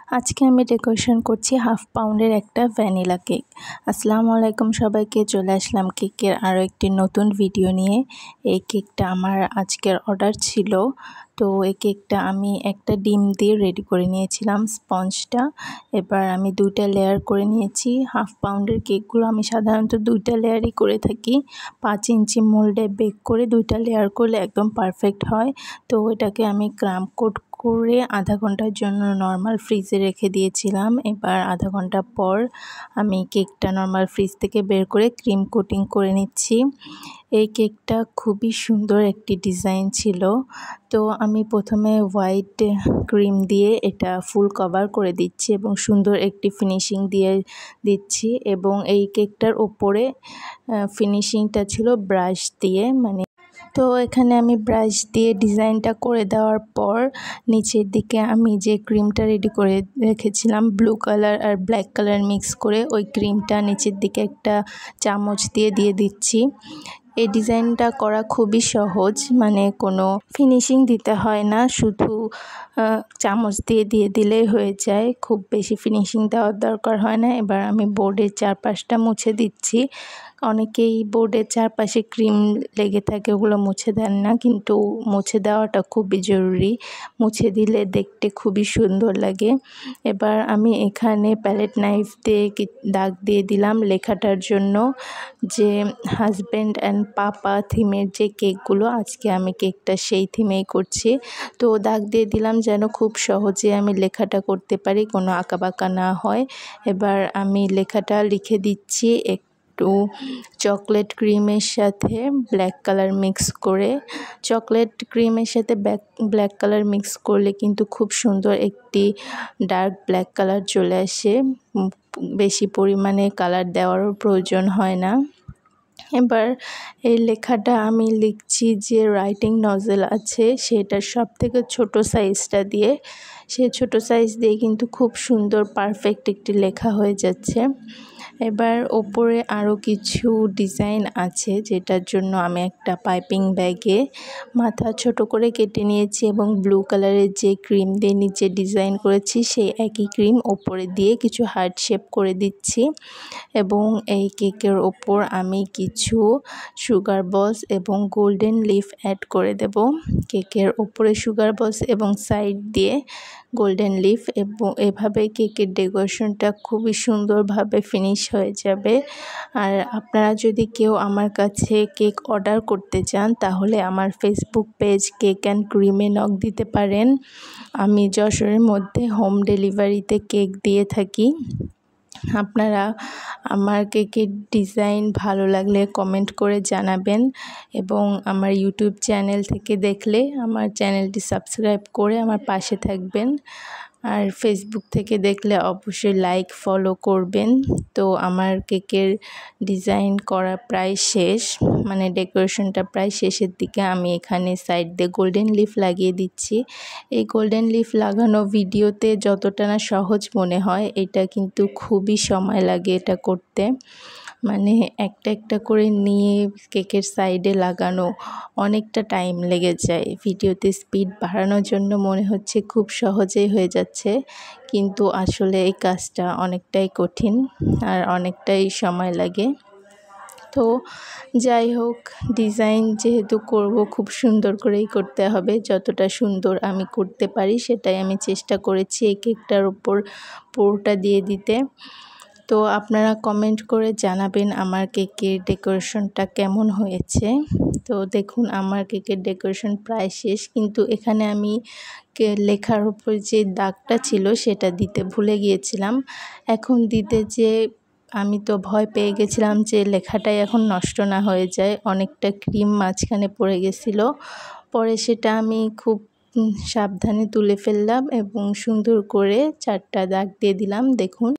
আজকে আমি ডেকোরেশন করছি হাফ পাউন্ডের একটা ভ্যানিলা কেক। আসসালামু আলাইকুম সবাইকে, চলে আসলাম কেকের আরও একটি নতুন ভিডিও নিয়ে। এই কেকটা আমার আজকের অর্ডার ছিল। তো এই কেকটা আমি একটা ডিম দিয়ে রেডি করে নিয়েছিলাম স্পঞ্জটা। এবার আমি 2টা লেয়ার করে নিয়েছি। হাফ পাউন্ডের কেকগুলো আমি সাধারণত 2টা লেয়ারই করে থাকি। 5 ইঞ্চি মোল্ডে বেক করে 2টা লেয়ার করলে একদম পারফেক্ট হয়। তো এটাকে আমি ক্রাম্প কোট করে আধা ঘন্টার জন্য নর্মাল ফ্রিজে রেখে দিয়েছিলাম। এবার আধা ঘন্টা পর আমি কেকটা নর্মাল ফ্রিজ থেকে বের করে ক্রিম কোটিং করে নিচ্ছি। এই কেকটা খুবই সুন্দর একটি ডিজাইন ছিল। তো আমি প্রথমে হোয়াইট ক্রিম দিয়ে এটা ফুল কভার করে দিচ্ছি এবং সুন্দর একটি ফিনিশিং দিয়ে দিচ্ছি। এবং এই কেকটার ওপরে ফিনিশিংটা ছিল ব্রাশ দিয়ে, তো এখানে আমি ব্রাশ দিয়ে ডিজাইনটা করে দেওয়ার পর নিচের দিকে আমি যে ক্রিমটা রেডি করে রেখেছিলাম ব্লু কালার আর ব্ল্যাক কালার মিক্স করে, ওই ক্রিমটা নিচের দিকে একটা চামচ দিয়ে দিচ্ছি। এই ডিজাইনটা করা খুবই সহজ, কোনো ফিনিশিং দিতে হয় না, শুধু চামচ দিয়ে দিলেই হয়ে যায়, খুব বেশি ফিনিশিং দেওয়ার দরকার হয় না। এবার আমি বোর্ডের চারপাশটা মুছে দিচ্ছি। অনেকেই বোর্ডের চারপাশে ক্রিম লেগে থাকে, ওগুলো মুছে দেন না, কিন্তু মুছে দেওয়াটা খুবই জরুরি। মুছে দিলে দেখতে খুবই সুন্দর লাগে। এবার আমি এখানে প্যালেট নাইফ দিয়ে দাগ দিয়ে দিলাম লেখাটার জন্য, যে হাজব্যান্ড অ্যান্ড পাপা থিমের যে কেকগুলো, আজকে আমি কেকটা সেই থিমেই করছি। তো দাগ দিয়ে দিলাম যেন খুব সহজে আমি লেখাটা করতে পারি, কোনো আঁকাবাঁকা না হয়। এবার আমি লেখাটা লিখে দিচ্ছি একটু চকলেট ক্রিমের সাথে ব্ল্যাক কালার মিক্স করে। চকলেট ক্রিমের সাথে ব্ল্যাক কালার মিক্স করলে কিন্তু খুব সুন্দর একটি ডার্ক ব্ল্যাক কালার চলে আসে, বেশি পরিমাণে কালার দেওয়ারও প্রয়োজন হয় না। এবার এই লেখাটা আমি লিখছি যে রাইটিং নজেল আছে সেটার সবথেকে ছোট সাইজটা দিয়ে, সেই ছোট সাইজ দিয়ে কিন্তু খুব সুন্দর পারফেক্ট একটি লেখা হয়ে যাচ্ছে। এবার ওপরে আরও কিছু ডিজাইন আছে, যেটার জন্য আমি একটা পাইপিং ব্যাগে মাথা ছোট করে কেটে নিয়েছি এবং ব্লু কালারের যে ক্রিম দিয়ে নিচে ডিজাইন করেছি সেই একই ক্রিম ওপরে দিয়ে কিছু হার্ট শেপ করে দিচ্ছি। এবং এই কেকের ওপর আমি কিছু সুগার বলস এবং গোল্ডেন লিফ অ্যাড করে দেব। কেকের ওপরে সুগার বলস এবং সাইড দিয়ে গোল্ডেন লিফ, এবং এভাবে কেকের ডেকোরেশনটা খুবই সুন্দরভাবে ফিনিশ হয়ে যাবে। আর আপনারা যদি কেউ আমার কাছে কেক অর্ডার করতে চান তাহলে আমার ফেসবুক পেজ কেক অ্যান্ড ক্রিমে নক দিতে পারেন। আমি যশোরের মধ্যে হোম ডেলিভারিতে কেক দিয়ে থাকি। আপনারা আমার কেকের ডিজাইন ভালো লাগলে কমেন্ট করে জানাবেন, এবং আমার ইউটিউব চ্যানেল থেকে দেখলে আমার চ্যানেলটি সাবস্ক্রাইব করে আমার পাশে থাকবেন। আর ফেসবুক থেকে দেখলে অবশ্যই লাইক ফলো করবেন। তো আমার কেকের ডিজাইন করা প্রায় শেষ, ডেকোরেশনটা প্রায় শেষের দিকে। আমি এখানে সাইড দিয়ে গোল্ডেন লিফ লাগিয়ে দিচ্ছি। এই গোল্ডেন লিফ লাগানো ভিডিওতে যতটা না সহজ মনে হয়, এটা কিন্তু খুবই সময় লাগে এটা করতে। একটা একটা করে নিয়ে কেকের সাইডে লাগানো অনেকটা টাইম লেগে যায়। ভিডিওতে স্পিড বাড়ানোর জন্য মনে হচ্ছে খুব সহজেই হয়ে যাচ্ছে, কিন্তু আসলে এই কাজটা অনেকটাই কঠিন আর অনেকটাই সময় লাগে। তো যাই হোক, ডিজাইন যেহেতু করব খুব সুন্দর করেই করতে হবে, যতটা সুন্দর আমি করতে পারি সেটাই আমি চেষ্টা করেছি এই কেকটার উপর পুরোটা দিয়ে দিতে। তো আপনারা কমেন্ট করে জানাবেন আমার কেকের ডেকোরেশনটা কেমন হয়েছে। তো দেখুন আমার কেকের ডেকোরেশন প্রায় শেষ, কিন্তু এখানে আমি লেখার উপর যে দাগটা ছিল সেটা দিতে ভুলে গিয়েছিলাম। এখন দিতে যে আমি তো ভয় পেয়ে গেছিলাম যে লেখাটাই এখন নষ্ট না হয়ে যায়, অনেকটা ক্রিম মাঝখানে পড়ে গেছিলো। পরে সেটা আমি খুব সাবধানে তুলে ফেললাম এবং সুন্দর করে 4টা দাগ দিয়ে দিলাম। দেখুন